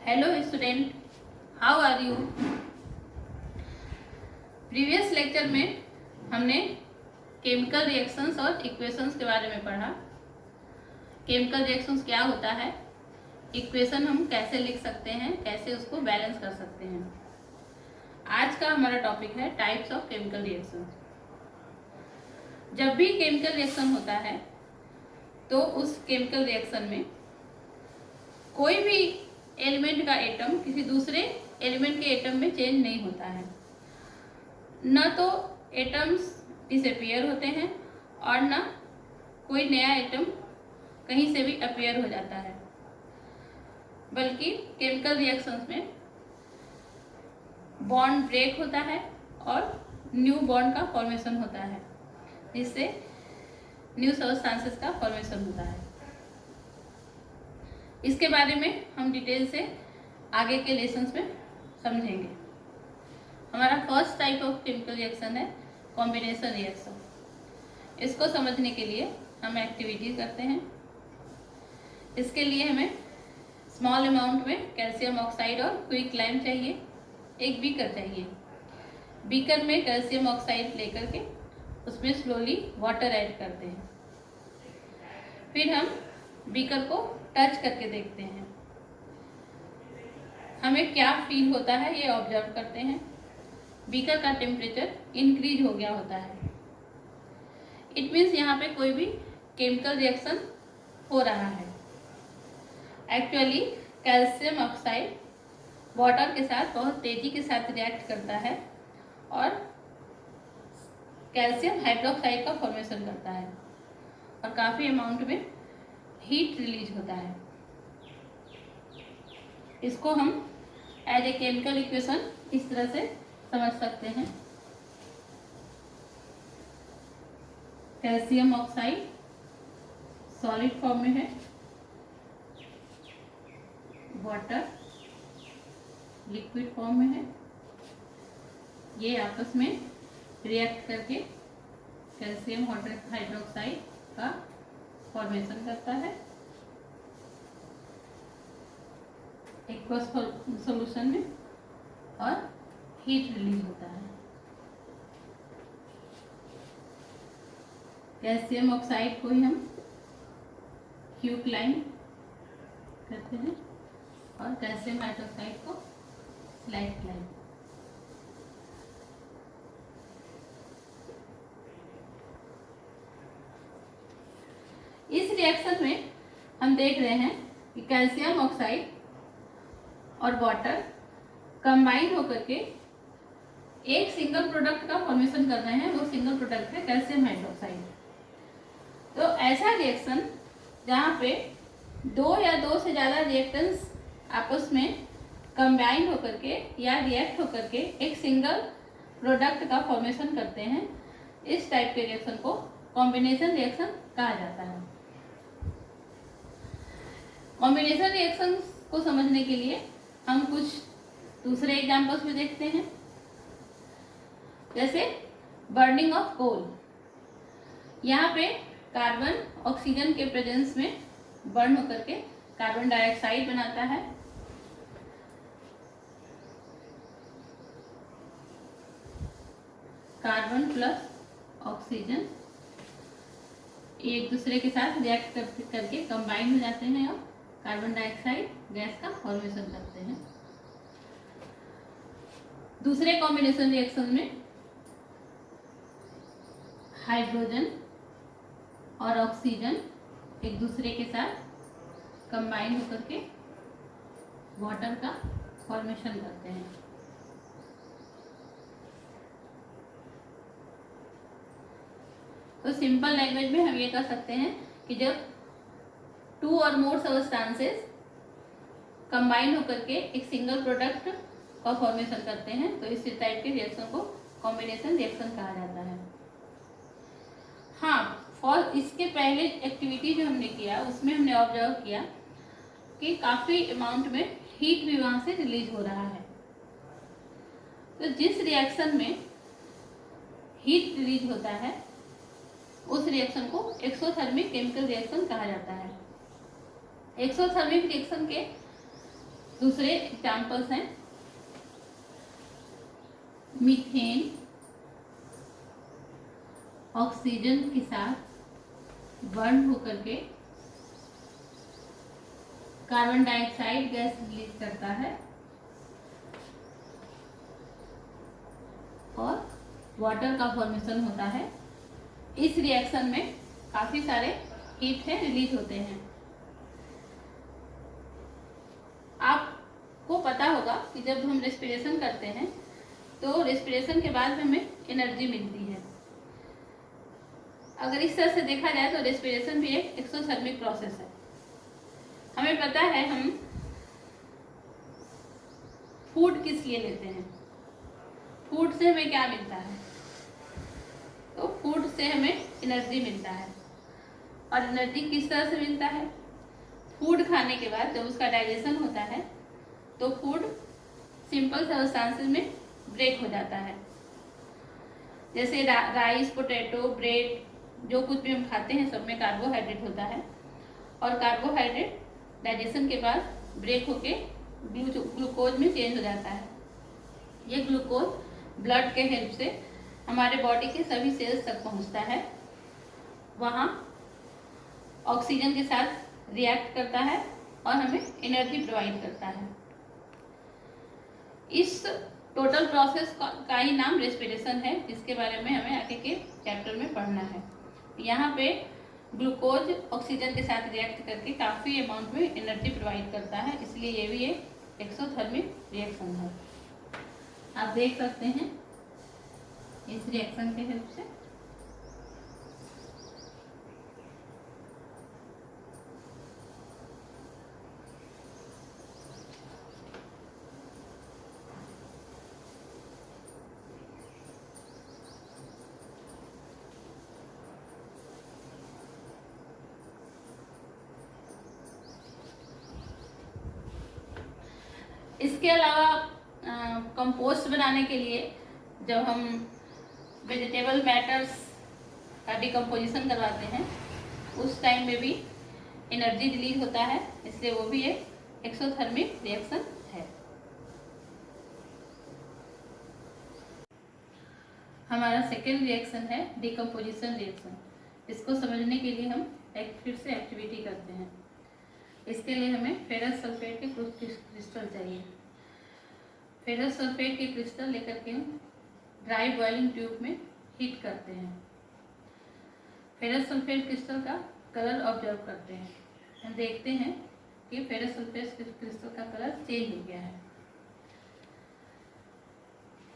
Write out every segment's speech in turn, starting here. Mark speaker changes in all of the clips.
Speaker 1: Hello student, how are you. Previous lecture में हमने chemical reactions और इक्वेशंस के बारे में पढ़ा। केमिकल रिएक्शंस क्या होता है, इक्वेशन हम कैसे लिख सकते हैं, कैसे उसको बैलेंस कर सकते हैं। आज का हमारा टॉपिक है टाइप्स ऑफ केमिकल रिएक्शंस। जब भी केमिकल रिएक्शन होता है तो उस केमिकल रिएक्शन में कोई भी एलिमेंट का एटम किसी दूसरे एलिमेंट के एटम में चेंज नहीं होता है। न तो एटम्स डिसअपियर होते हैं और न कोई नया एटम कहीं से भी अपीयर हो जाता है, बल्कि केमिकल रिएक्शंस में बॉन्ड ब्रेक होता है और न्यू बॉन्ड का फॉर्मेशन होता है, जिससे न्यू सब्सटेंसेस का फॉर्मेशन होता है। इसके बारे में हम डिटेल से आगे के लेसन्स में समझेंगे। हमारा first type of chemical reaction है कॉम्बिनेशन रिएक्शन। इसको समझने के लिए हम एक्टिविटी करते हैं। इसके लिए हमें स्मॉल अमाउंट में कैल्शियम ऑक्साइड और क्विकलाइम चाहिए। एक बीकर चाहिए। बीकर में कैल्शियम ऑक्साइड लेकर के उसमें स्लोली वाटर ऐड करते हैं। फिर हम बीकर को टच करके देखते हैं, हमें क्या फील होता है ये ऑब्जर्व करते हैं। बीकर का टेम्परेचर इंक्रीज हो गया होता है। इट मीन्स यहाँ पे कोई भी केमिकल रिएक्शन हो रहा है। एक्चुअली कैल्शियम ऑक्साइड वाटर के साथ बहुत तेजी के साथ रिएक्ट करता है और कैल्शियम हाइड्रोक्साइड का फॉर्मेशन करता है और काफ़ी अमाउंट में हीट रिलीज होता है। इसको हम एज ए केमिकल इक्वेशन इस तरह से समझ सकते हैं। कैल्शियम ऑक्साइड सॉलिड फॉर्म में है, वाटर लिक्विड फॉर्म में है। ये आपस में रिएक्ट करके कैल्शियम हाइड्रोक्साइड का फॉर्मेशन करता है एक्वस सॉल्यूशन में और हीट रिलीज होता है। कैल्शियम ऑक्साइड को ही हम क्विकलाइम कहते हैं और कैल्शियम हाइड्रोक्साइड को स्लाइकलाइम। इस रिएक्शन में हम देख रहे हैं कि कैल्शियम ऑक्साइड और वाटर कंबाइन होकर के एक सिंगल प्रोडक्ट का फॉर्मेशन कर रहे हैं। वो सिंगल प्रोडक्ट है कैल्शियम हाइड्रोक्साइड। तो ऐसा रिएक्शन जहाँ पे दो या दो से ज़्यादा रिएक्टेंट्स आपस में कंबाइन होकर के या रिएक्ट होकर के एक सिंगल प्रोडक्ट का फॉर्मेशन करते हैं, इस टाइप के रिएक्शन को कॉम्बिनेशन रिएक्शन कहा जाता है। कॉम्बिनेशन रिएक्शन को समझने के लिए हम कुछ दूसरे एग्जांपल्स भी देखते हैं, जैसे बर्निंग ऑफ कोल। यहाँ पे कार्बन ऑक्सीजन के प्रेजेंस में बर्न होकर के कार्बन डाइऑक्साइड बनाता है। कार्बन प्लस ऑक्सीजन एक दूसरे के साथ रिएक्ट करके कंबाइन हो जाते हैं और कार्बन डाइऑक्साइड गैस का फॉर्मेशन करते हैं। दूसरे कॉम्बिनेशन रिएक्शन में हाइड्रोजन और ऑक्सीजन एक दूसरे के साथ कंबाइन होकर के वाटर का फॉर्मेशन करते हैं। तो सिंपल लैंग्वेज में हम ये कह सकते हैं कि जब टू और मोर सब्सटेंसेस कंबाइन होकर के एक सिंगल प्रोडक्ट का फॉर्मेशन करते हैं, तो इस टाइप के रिएक्शन को कॉम्बिनेशन रिएक्शन कहा जाता है। हाँ, फॉर इसके पहले एक्टिविटी जो हमने किया उसमें हमने ऑब्जर्व किया कि काफ़ी अमाउंट में हीट भी वहाँ से रिलीज हो रहा है। तो जिस रिएक्शन में हीट रिलीज होता है उस रिएक्शन को एक्सोथर्मिक केमिकल रिएक्शन कहा जाता है। एक्सोथर्मिक रिएक्शन के दूसरे एग्जाम्पल्स हैं मीथेन ऑक्सीजन के साथ बर्न होकर के कार्बन डाइऑक्साइड गैस रिलीज करता है और वाटर का फॉर्मेशन होता है। इस रिएक्शन में काफी सारे हीट है रिलीज होते हैं। आपको पता होगा कि जब हम रेस्पिरेशन करते हैं तो रेस्पिरेशन के बाद हमें एनर्जी मिलती है। अगर इस तरह से देखा जाए तो रेस्पिरेशन भी एक एक्सोथर्मिक प्रोसेस है। हमें पता है हम फूड किस लिए लेते हैं, फूड से हमें क्या मिलता है, तो फूड से हमें एनर्जी मिलता है। और एनर्जी किस तरह से मिलता है, फूड खाने के बाद जब उसका डाइजेशन होता है तो फूड सिंपल सब्सटेंसेस में ब्रेक हो जाता है। जैसे राइस, पोटैटो, ब्रेड, जो कुछ भी हम खाते हैं सब में कार्बोहाइड्रेट होता है और कार्बोहाइड्रेट डाइजेशन के बाद ब्रेक होके ग्लूकोज में चेंज हो जाता है। ये ग्लूकोज ब्लड के हेल्प से हमारे बॉडी के सभी सेल्स तक पहुंचता है, वहाँ ऑक्सीजन के साथ रिएक्ट करता है और हमें एनर्जी प्रोवाइड करता है। इस टोटल प्रोसेस का ही नाम रेस्पिरेशन है, जिसके बारे में हमें आगे के चैप्टर में पढ़ना है। यहाँ पे ग्लूकोज ऑक्सीजन के साथ रिएक्ट करके काफ़ी अमाउंट में एनर्जी प्रोवाइड करता है, इसलिए ये भी एक एक्सोथर्मिक रिएक्शन है। आप देख सकते हैं इस रिएक्शन के हेल्प से इसके अलावा कंपोस्ट बनाने के लिए जब हम वेजिटेबल मैटर्स का डिकम्पोजिशन करवाते हैं उस टाइम में भी एनर्जी रिलीज होता है, इसलिए वो भी एक एक्सोथर्मिक रिएक्शन है। हमारा सेकेंड रिएक्शन है डिकम्पोजिशन रिएक्शन। इसको समझने के लिए हम एक फिर से एक्टिविटी करते हैं। इसके लिए हमें फेरस सल्फेट के कुछ क्रिस्टल चाहिए। फेरस सल्फेट के क्रिस्टल लेकर के हम ड्राई बॉइलिंग ट्यूब में हीट करते हैं। फेरस सल्फेट क्रिस्टल का कलर ऑब्जर्व करते हैं। हम देखते हैं कि फेरस सल्फेट क्रिस्टल का कलर चेंज हो गया है।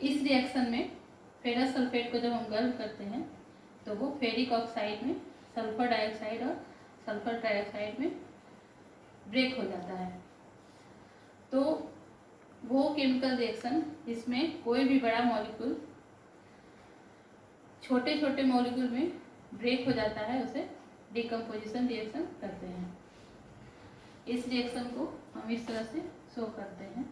Speaker 1: इस रिएक्शन में फेरस सल्फेट को जब हम गर्म करते हैं तो वो फेरिक ऑक्साइड में सल्फर डाइऑक्साइड और सल्फर ट्राइऑक्साइड में ब्रेक हो जाता है। तो वो केमिकल रिएक्शन जिसमें कोई भी बड़ा मॉलिक्यूल छोटे छोटे मॉलिक्यूल में ब्रेक हो जाता है उसे डिकम्पोजिशन रिएक्शन कहते हैं। इस रिएक्शन को हम इस तरह से शो करते हैं।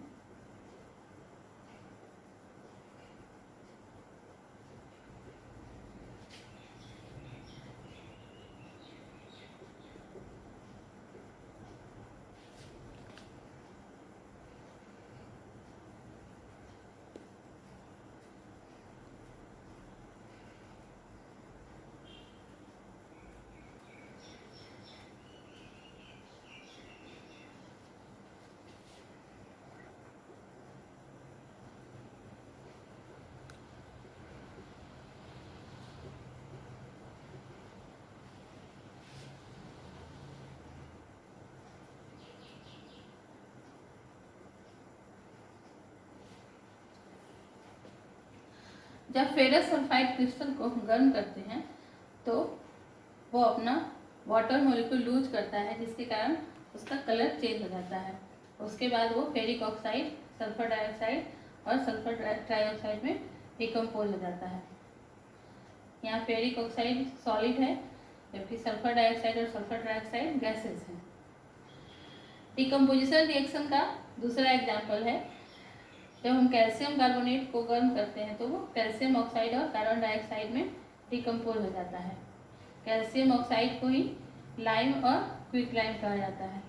Speaker 1: जब फेरस सल्फाइड क्रिस्टल को गर्म करते हैं तो वो अपना वाटर मॉलिक्यूल लूज करता है, जिसके कारण उसका कलर चेंज हो जाता है। उसके बाद वो फेरिक ऑक्साइड, सल्फर डाइऑक्साइड और सल्फर ट्राइऑक्साइड में डिकम्पोज हो जाता है। यहाँ फेरिक ऑक्साइड सॉलिड है जबकि सल्फर डाइऑक्साइड और सल्फर ट्राइऑक्साइड गैसेस हैं। डिकम्पोजिशन रिएक्शन का दूसरा एग्जाम्पल है जब हम कैल्शियम कार्बोनेट को गर्म करते हैं तो वो कैल्शियम ऑक्साइड और कार्बन डाइऑक्साइड में डिकम्पोज हो जाता है। कैल्शियम ऑक्साइड को ही लाइम और क्विक लाइम कहा जाता है।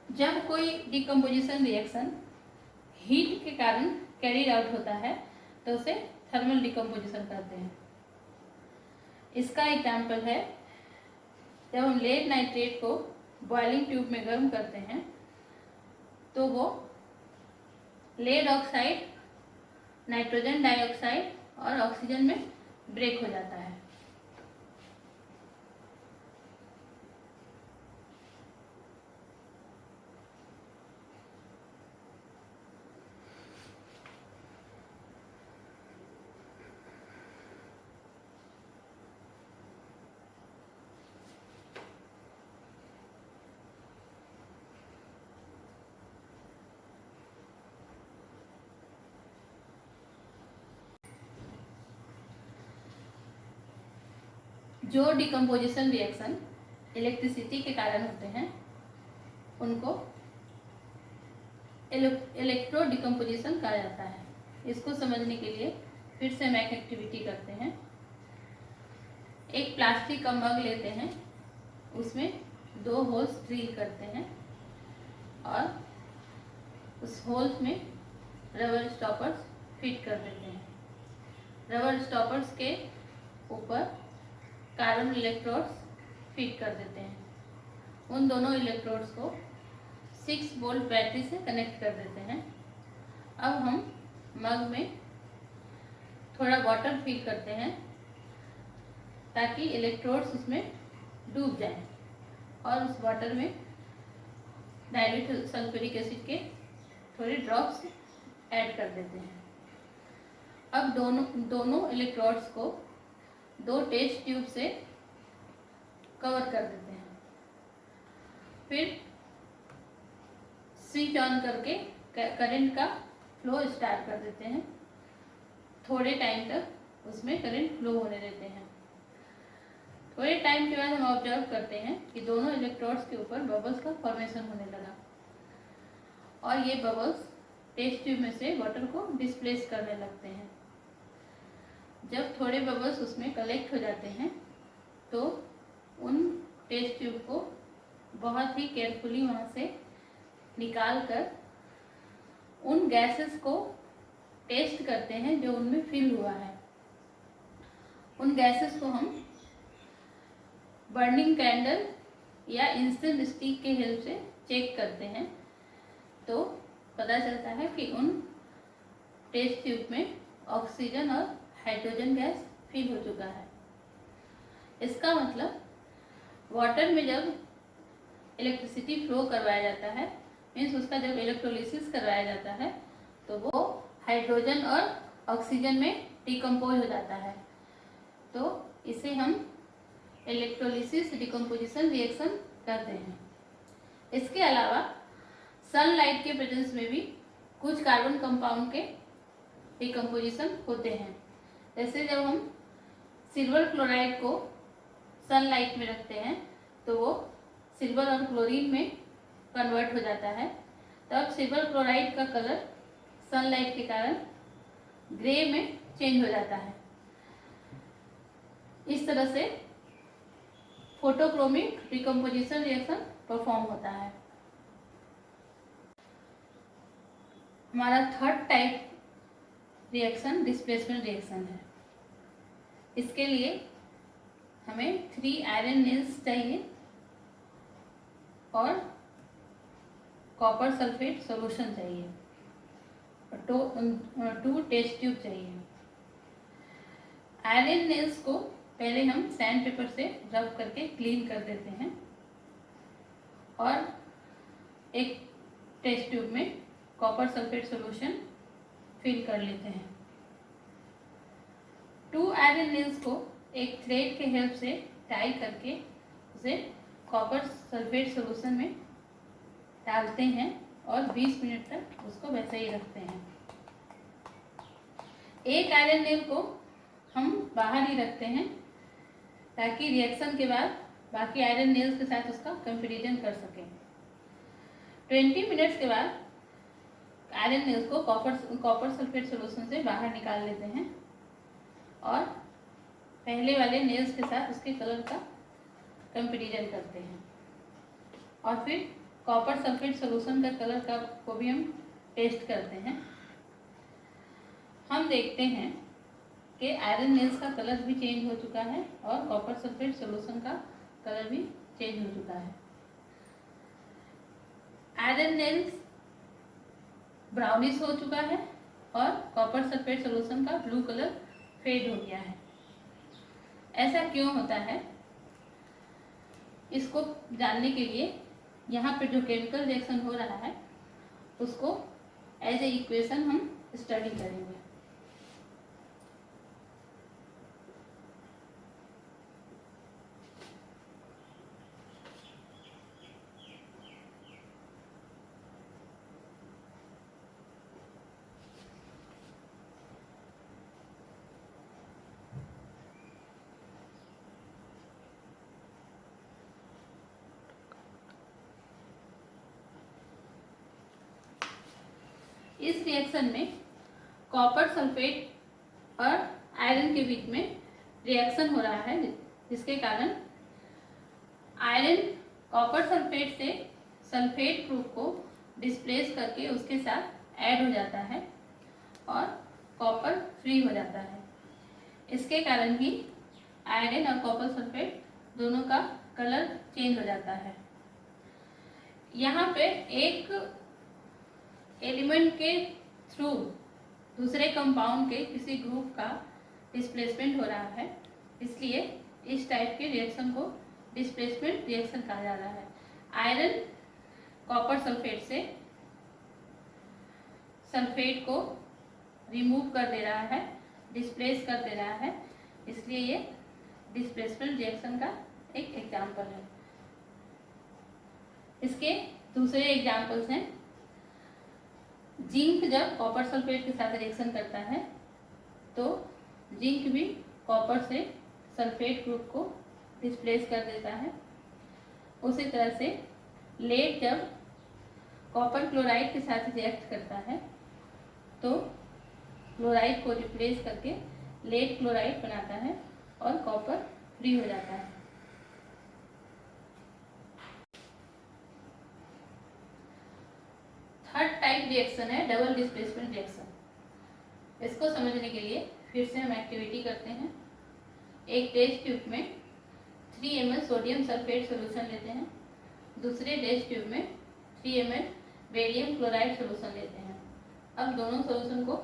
Speaker 1: जब कोई डिकम्पोजिशन रिएक्शन हीट के कारण कैरीड आउट होता है तो उसे थर्मल डिकम्पोजिशन कहते हैं। इसका एग्जाम्पल है जब हम लेड नाइट्रेट को बॉइलिंग ट्यूब में गर्म करते हैं तो वो लेड ऑक्साइड, नाइट्रोजन डाइऑक्साइड और ऑक्सीजन में ब्रेक हो जाता है। जो डिकम्पोजिशन रिएक्शन इलेक्ट्रिसिटी के कारण होते हैं उनको इलेक्ट्रो डिकम्पोजिशन कहा जाता है। इसको समझने के लिए फिर से हम एक एक्टिविटी करते हैं। एक प्लास्टिक का मग लेते हैं, उसमें 2 होल्स ड्रिल करते हैं और उस होल्स में रबर स्टॉपर्स फिट कर देते हैं। रबर स्टॉपर्स के ऊपर कार्बन इलेक्ट्रोड्स फिट कर देते हैं। उन दोनों इलेक्ट्रोड्स को 6 वोल्ट बैटरी से कनेक्ट कर देते हैं। अब हम मग में थोड़ा वाटर फिल करते हैं ताकि इलेक्ट्रोड्स उसमें डूब जाएं और उस वाटर में डाइल्यूट सल्फ्यूरिक एसिड के थोड़े ड्रॉप्स ऐड कर देते हैं। अब दोनों इलेक्ट्रोड्स को 2 टेस्ट ट्यूब से कवर कर देते हैं। फिर स्विच ऑन करके करंट का फ्लो स्टार्ट कर देते हैं। थोड़े टाइम तक उसमें करंट फ्लो होने देते हैं। थोड़े टाइम के बाद हम ऑब्जर्व करते हैं कि दोनों इलेक्ट्रोड्स के ऊपर बबल्स का फॉर्मेशन होने लगा और ये बबल्स टेस्ट ट्यूब में से वाटर को डिस्प्लेस करने लगते हैं। जब थोड़े बबल्स उसमें कलेक्ट हो जाते हैं तो उन टेस्ट ट्यूब को बहुत ही केयरफुली वहाँ से निकाल कर उन गैसेस को टेस्ट करते हैं जो उनमें फिल हुआ है। उन गैसेस को हम बर्निंग कैंडल या इंस्टेंट स्टिक के हेल्प से चेक करते हैं तो पता चलता है कि उन टेस्ट ट्यूब में ऑक्सीजन और हाइड्रोजन गैस फिल हो चुका है। इसका मतलब वाटर में जब इलेक्ट्रिसिटी फ्लो करवाया जाता है, मीन्स उसका जब इलेक्ट्रोलिसिस करवाया जाता है तो वो हाइड्रोजन और ऑक्सीजन में डिकम्पोज हो जाता है। तो इसे हम इलेक्ट्रोलिसिस डिकम्पोजिशन रिएक्शन कहते हैं। इसके अलावा सनलाइट के प्रेजेंस में भी कुछ कार्बन कंपाउंड के डिकम्पोजिशन होते हैं। जैसे जब हम सिल्वर क्लोराइड को सनलाइट में रखते हैं तो वो सिल्वर और क्लोरीन में कन्वर्ट हो जाता है। तब सिल्वर क्लोराइड का कलर सनलाइट के कारण ग्रे में चेंज हो जाता है। इस तरह से फोटोक्रोमिक डिकम्पोजिशन रिएक्शन परफॉर्म होता है। हमारा third type reaction displacement reaction है। इसके लिए हमें 3 आयरन नेल्स चाहिए और कॉपर सल्फेट सॉल्यूशन चाहिए और 2 टेस्ट ट्यूब चाहिए। आयरन नेल्स को पहले हम सैंड पेपर से रब करके क्लीन कर देते हैं और एक टेस्ट ट्यूब में कॉपर सल्फेट सॉल्यूशन फिल कर लेते हैं। 2 आयरन नेल्स को एक थ्रेड के हेल्प से टाई करके उसे कॉपर सल्फेट सॉल्यूशन में डालते हैं और 20 मिनट तक उसको वैसे ही रखते हैं। एक आयरन नेल को हम बाहर ही रखते हैं ताकि रिएक्शन के बाद बाकी आयरन नेल्स के साथ उसका कंपैरिजन कर सकें। 20 मिनट्स के बाद आयरन नेल्स को कॉपर सल्फेट सॉल्यूशन से बाहर निकाल लेते हैं और पहले वाले नेल्स के साथ उसके कलर का कंपैरिजन करते हैं और फिर कॉपर सल्फेट सोल्यूशन का कलर का को भी हम टेस्ट करते हैं। हम देखते हैं कि आयरन नेल्स का कलर भी चेंज हो चुका है और कॉपर सल्फेट सोल्यूशन का कलर भी चेंज हो चुका है। आयरन नेल्स ब्राउनिश हो चुका है और कॉपर सल्फेट सोल्यूशन का ब्लू कलर फेड हो गया है। ऐसा क्यों होता है, इसको जानने के लिए यहाँ पे जो केमिकल रिएक्शन हो रहा है उसको एज ए इक्वेशन हम स्टडी करेंगे। इस रिएक्शन में कॉपर सल्फेट और आयरन के बीच में रिएक्शन हो रहा है, जिसके कारण आयरन कॉपर सल्फेट से सल्फेट ग्रुप को डिस्प्लेस करके उसके साथ ऐड हो जाता है और कॉपर फ्री हो जाता है। इसके कारण ही आयरन और कॉपर सल्फेट दोनों का कलर चेंज हो जाता है। यहाँ पे एक एलिमेंट के थ्रू दूसरे कंपाउंड के किसी ग्रुप का डिस्प्लेसमेंट हो रहा है, इसलिए इस टाइप के रिएक्शन को डिस्प्लेसमेंट रिएक्शन कहा जा रहा है। आयरन कॉपर सल्फेट से सल्फेट को रिमूव कर दे रहा है, डिस्प्लेस कर दे रहा है, इसलिए ये डिस्प्लेसमेंट रिएक्शन का एक एग्जाम्पल है। इसके दूसरे एग्जाम्पल्स हैं, जिंक जब कॉपर सल्फेट के साथ रिएक्शन करता है तो जिंक भी कॉपर से सल्फेट ग्रुप को डिस्प्लेस कर देता है। उसी तरह से लेड जब कॉपर क्लोराइड के साथ रिएक्ट करता है तो क्लोराइड को रिप्लेस करके लेड क्लोराइड बनाता है और कॉपर फ्री हो जाता है। थर्ड टाइप रिएक्शन है डबल डिस्प्लेसमेंट रिएक्शन। इसको समझने के लिए फिर से हम एक्टिविटी करते हैं। एक टेस्ट ट्यूब में 3 ml सोडियम सल्फेट सोल्यूशन लेते हैं, दूसरे टेस्ट ट्यूब में 3 ml बेरियम क्लोराइड सोल्यूशन लेते हैं। अब दोनों सोल्यूशन को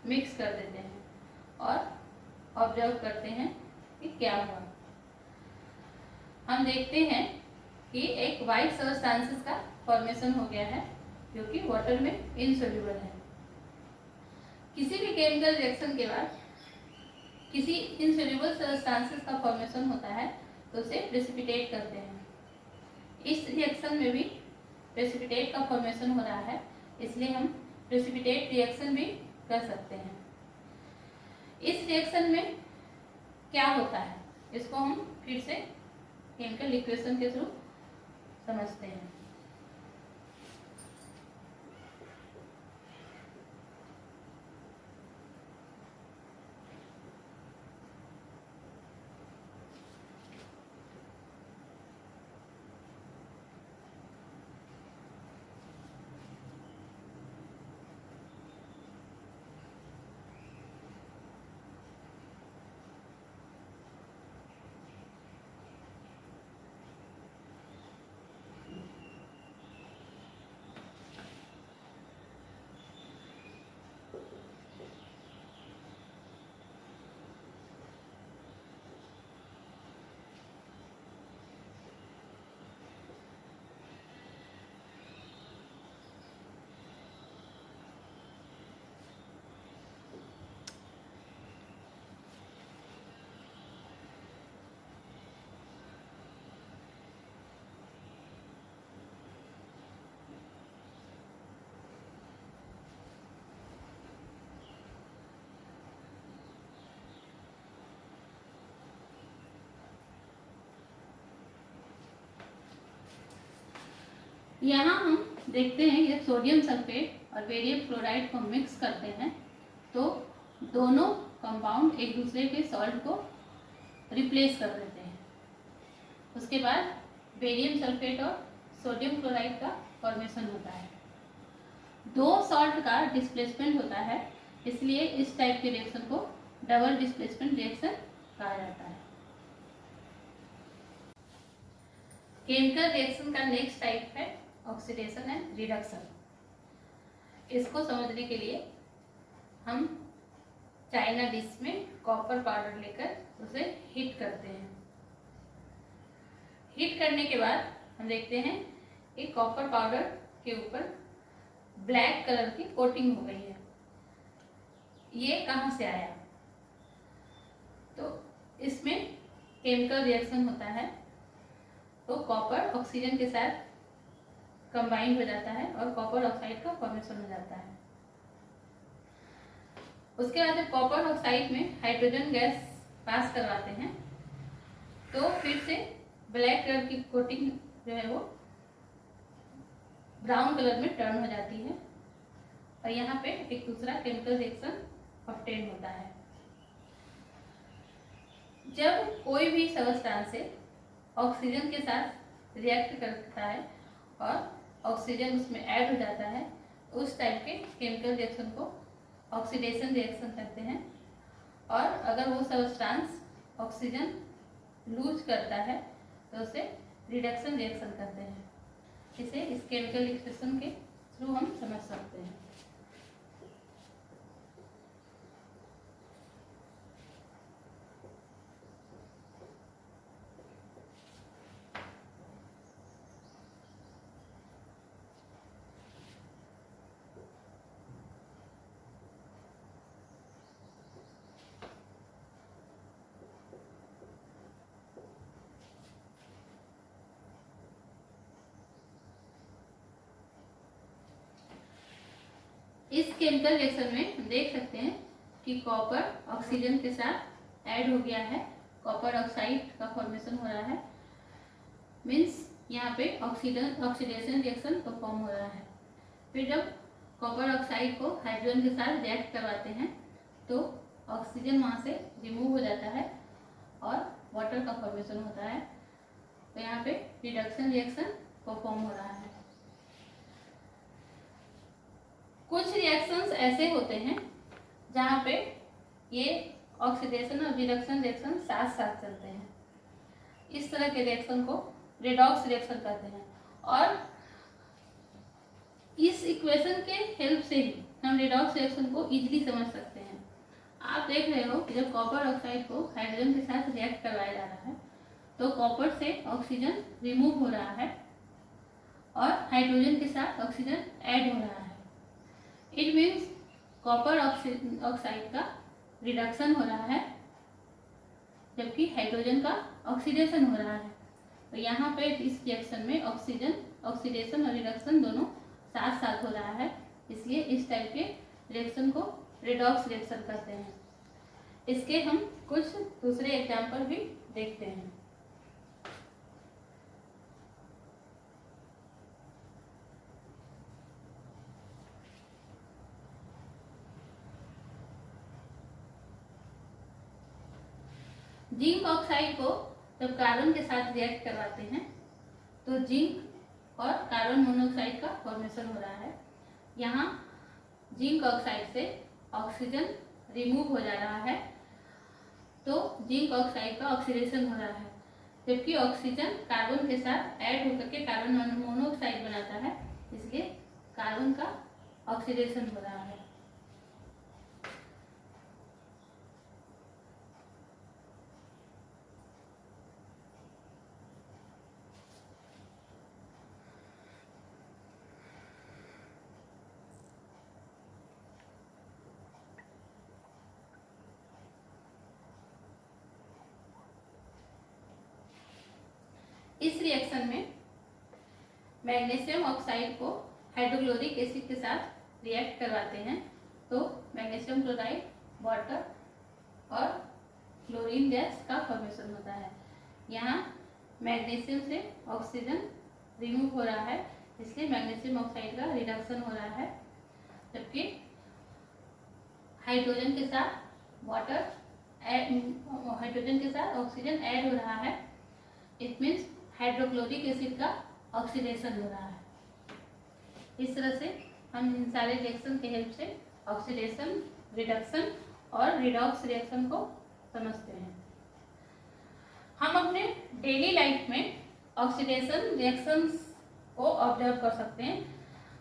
Speaker 1: मिक्स कर देते हैं और ऑब्जर्व करते हैं कि क्या हुआ। हम देखते हैं कि एक वाइट सब्सटेंसेस का फॉर्मेशन हो गया है जो कि वाटर में इनसोल्यूबल है। किसी भी केमिकल रिएक्शन के बाद किसी इनसोल्यूबल सब्सटेंसेस का फॉर्मेशन होता है तो उसे प्रेसिपिटेट करते हैं। इस रिएक्शन में भी प्रेसिपिटेट का फॉर्मेशन हो रहा है, इसलिए हम प्रेसिपिटेट रिएक्शन भी कर सकते हैं। इस रिएक्शन में क्या होता है इसको हम फिर से केमिकल इक्वेशन के थ्रू समझते हैं। यहाँ हम देखते हैं कि सोडियम सल्फेट और बेरियम क्लोराइड को मिक्स करते हैं तो दोनों कंपाउंड एक दूसरे के सॉल्ट को रिप्लेस कर देते हैं। उसके बाद बेरियम सल्फेट और सोडियम क्लोराइड का फॉर्मेशन होता है। दो सॉल्ट का डिस्प्लेसमेंट होता है, इसलिए इस टाइप के रिएक्शन को डबल डिस्प्लेसमेंट रिएक्शन कहा जाता है। केमिकल रिएक्शन का नेक्स्ट टाइप है ऑक्सीडेशन एंड रिडक्शन। इसको समझने के लिए हम चाइना डिश में कॉपर पाउडर लेकर उसे हीट करते हैं। हीट करने के बाद हम देखते हैं कि कॉपर पाउडर के ऊपर ब्लैक कलर की कोटिंग हो गई है। ये कहाँ से आया? तो इसमें केमिकल रिएक्शन होता है, तो कॉपर ऑक्सीजन के साथ कंबाइन हो जाता है और कॉपर ऑक्साइड का फॉर्मेशन हो जाता है। उसके बाद जब कॉपर ऑक्साइड में हाइड्रोजन गैस पास करवाते हैं तो फिर से ब्लैक कलर की कोटिंग जो है वो ब्राउन कलर में टर्न हो जाती है और यहाँ पे एक दूसरा केमिकल रिएक्शन ऑब्टेन होता है। जब कोई भी सबस्टेंस ऑक्सीजन के साथ रिएक्ट करता है और ऑक्सीजन उसमें ऐड हो जाता है, उस टाइप के केमिकल रिएक्शन को ऑक्सीडेशन रिएक्शन कहते हैं। और अगर वो सबस्टेंस ऑक्सीजन लूज करता है तो उसे रिडक्शन रिएक्शन कहते हैं। इसे इस केमिकल रिएक्शन के थ्रू हम समझ सकते हैं। इस केमिकल रिएक्शन में हम देख सकते हैं कि कॉपर ऑक्सीजन के साथ ऐड हो गया है, कॉपर ऑक्साइड का फॉर्मेशन हो रहा है। मीन्स यहाँ पे ऑक्सीडेशन रिएक्शन परफॉर्म हो रहा है। फिर जब कॉपर ऑक्साइड को हाइड्रोजन के साथ रिएक्ट करवाते हैं तो ऑक्सीजन वहाँ से रिमूव हो जाता है और वाटर का फॉर्मेशन होता है। तो यहाँ पे रिडक्शन रिएक्शन परफॉर्म हो रहा है। कुछ रिएक्शंस ऐसे होते हैं जहाँ पे ये ऑक्सीडेशन और रिडक्शन रिएक्शन साथ साथ चलते हैं। इस तरह के रिएक्शन को रेडॉक्स रिएक्शन कहते हैं। और इस इक्वेशन के हेल्प से ही हम रेडॉक्स रिएक्शन को इजीली समझ सकते हैं। आप देख रहे हो कि जब कॉपर ऑक्साइड को हाइड्रोजन के साथ रिएक्ट करवाया जा रहा है तो कॉपर से ऑक्सीजन रिमूव हो रहा है और हाइड्रोजन के साथ ऑक्सीजन ऐड हो रहा है। इट मीन्स कॉपर ऑक्साइड का रिडक्शन हो रहा है जबकि हाइड्रोजन का ऑक्सीडेशन हो रहा है। तो यहाँ पे इस रिएक्शन में ऑक्सीडेशन और रिडक्शन दोनों साथ साथ हो रहा है, इसलिए इस टाइप के रिएक्शन को रेडॉक्स रिएक्शन कहते हैं। इसके हम कुछ दूसरे एग्जाम्पल भी देखते हैं। जिंक ऑक्साइड को जब कार्बन के साथ रिएक्ट करवाते हैं तो जिंक और कार्बन मोनोऑक्साइड का फॉर्मेशन हो रहा है। यहाँ जिंक ऑक्साइड से ऑक्सीजन रिमूव हो जा रहा है तो जिंक ऑक्साइड का ऑक्सीडेशन हो रहा है, जबकि ऑक्सीजन कार्बन के साथ ऐड होकर के कार्बन मोनोऑक्साइड बनाता है, इसलिए कार्बन का ऑक्सीडेशन हो रहा है। इस रिएक्शन में मैग्नीशियम ऑक्साइड को हाइड्रोक्लोरिक एसिड के साथ रिएक्ट करवाते हैं तो मैग्नीशियम क्लोराइड, वाटर और क्लोरीन गैस का फॉर्मेशन होता है। यहाँ मैग्नीशियम से ऑक्सीजन रिमूव हो रहा है, इसलिए मैग्नीशियम ऑक्साइड का रिडक्शन हो रहा है, जबकि हाइड्रोजन के साथ हाइड्रोजन के साथ ऑक्सीजन ऐड हो रहा है। इट मीन्स हाइड्रोक्लोरिक एसिड का ऑक्सीडेशन हो रहा है। इस तरह से हम इन सारे रिएक्शन के हेल्प से ऑक्सीडेशन, रिडक्शन और रिडॉक्स रिएक्शन को समझते हैं। हम अपने डेली लाइफ में ऑक्सीडेशन रिएक्शंस को ऑब्जर्व कर सकते हैं,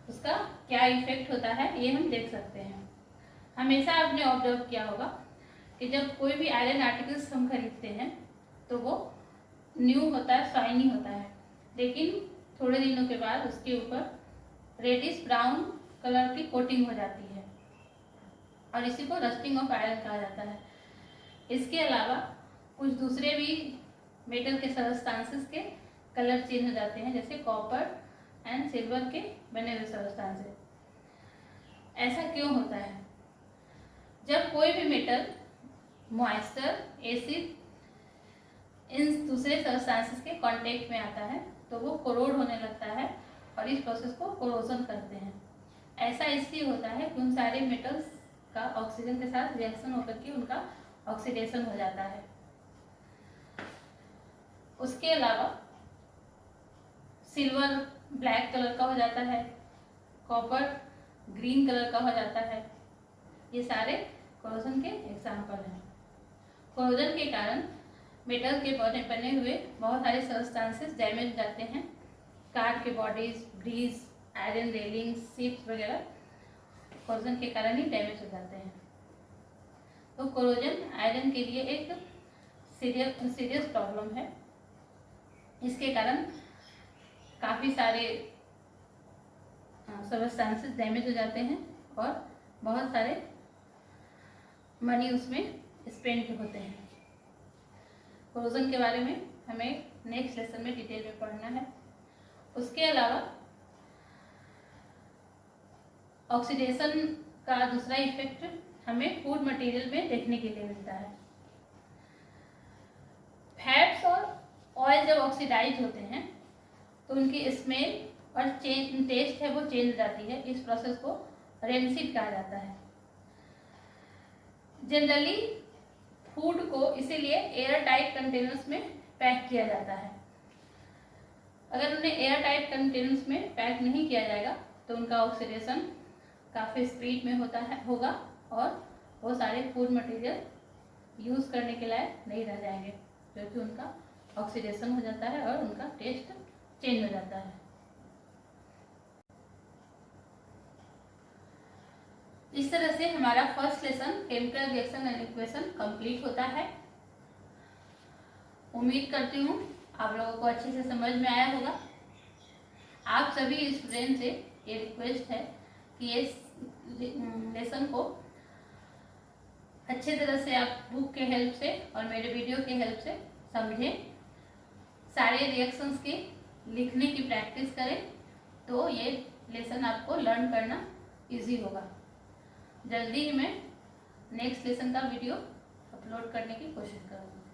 Speaker 1: उसका क्या इफेक्ट होता है ये हम देख सकते हैं। हमेशा आपने ऑब्जर्व किया होगा कि जब कोई भी आयरन आर्टिकल्स हम खरीदते हैं तो वो न्यू होता है, शाइनी होता है, लेकिन थोड़े दिनों के बाद उसके ऊपर रेडिश ब्राउन कलर की कोटिंग हो जाती है और इसी को रस्टिंग ऑफ आयरन कहा जाता है। इसके अलावा कुछ दूसरे भी मेटल के सबस्टांसेस के कलर चेंज हो जाते हैं, जैसे कॉपर एंड सिल्वर के बने हुए सबस्टांसेस। ऐसा क्यों होता है? जब कोई भी मेटल मॉइस्चर, एसिड इन दूसरे सबस्टांसेस के कांटेक्ट में आता है तो वो कोरोड होने लगता है और इस प्रोसेस को कोरोजन करते हैं। ऐसा इसलिए होता है कि उन सारे मेटल्स का ऑक्सीजन के साथ रिएक्शन होकर के उनका ऑक्सीडेशन हो जाता है। उसके अलावा सिल्वर ब्लैक कलर का हो जाता है, कॉपर ग्रीन कलर का हो जाता है। ये सारे कोरोजन के एग्जाम्पल हैं। कोरोजन के कारण मेटल के बने हुए बहुत सारे सबस्टांसेस डैमेज हो जाते हैं। कार के bodies, bridge, iron railing, ships वगैरह कोरोजन के कारण ही डैमेज हो जाते हैं। तो कोरोजन आयरन के लिए एक सीरियस प्रॉब्लम है। इसके कारण काफ़ी सारे सबस्टांसेस डैमेज हो जाते हैं और बहुत सारे मनी उसमें स्पेंड होते हैं। कोरोजन के बारे में हमें नेक्स्ट लेसन में डिटेल में पढ़ना है। उसके अलावा ऑक्सीडेशन का दूसरा इफेक्ट हमें फूड मटेरियल में देखने के लिए मिलता है। फैट्स और ऑयल जब ऑक्सीडाइज होते हैं तो उनकी स्मेल और टेस्ट है वो चेंज हो जाती है। इस प्रोसेस को रेंसिड कहा जाता है। जनरली फूड को इसीलिए एयर टाइट कंटेनर्स में पैक किया जाता है। अगर उन्हें एयर टाइट कंटेनर्स में पैक नहीं किया जाएगा तो उनका ऑक्सीडेशन काफ़ी स्पीड में होगा और वो सारे फूड मटेरियल यूज़ करने के लायक नहीं रह जाएंगे, क्योंकि उनका ऑक्सीडेशन हो जाता है और उनका टेस्ट चेंज हो जाता है। इस तरह से हमारा first lesson chemical reaction and equation complete होता है। उम्मीद करती हूँ आप लोगों को अच्छे से समझ में आया होगा। आप सभी स्टूडेंट से ये रिक्वेस्ट है कि ये लेसन को अच्छे तरह से आप बुक के हेल्प से और मेरे वीडियो के हेल्प से समझें। सारे रिएक्शंस की लिखने की प्रैक्टिस करें तो ये लेसन आपको लर्न करना इजी होगा। जल्दी ही मैं नेक्स्ट लेसन का वीडियो अपलोड करने की कोशिश करूँगी।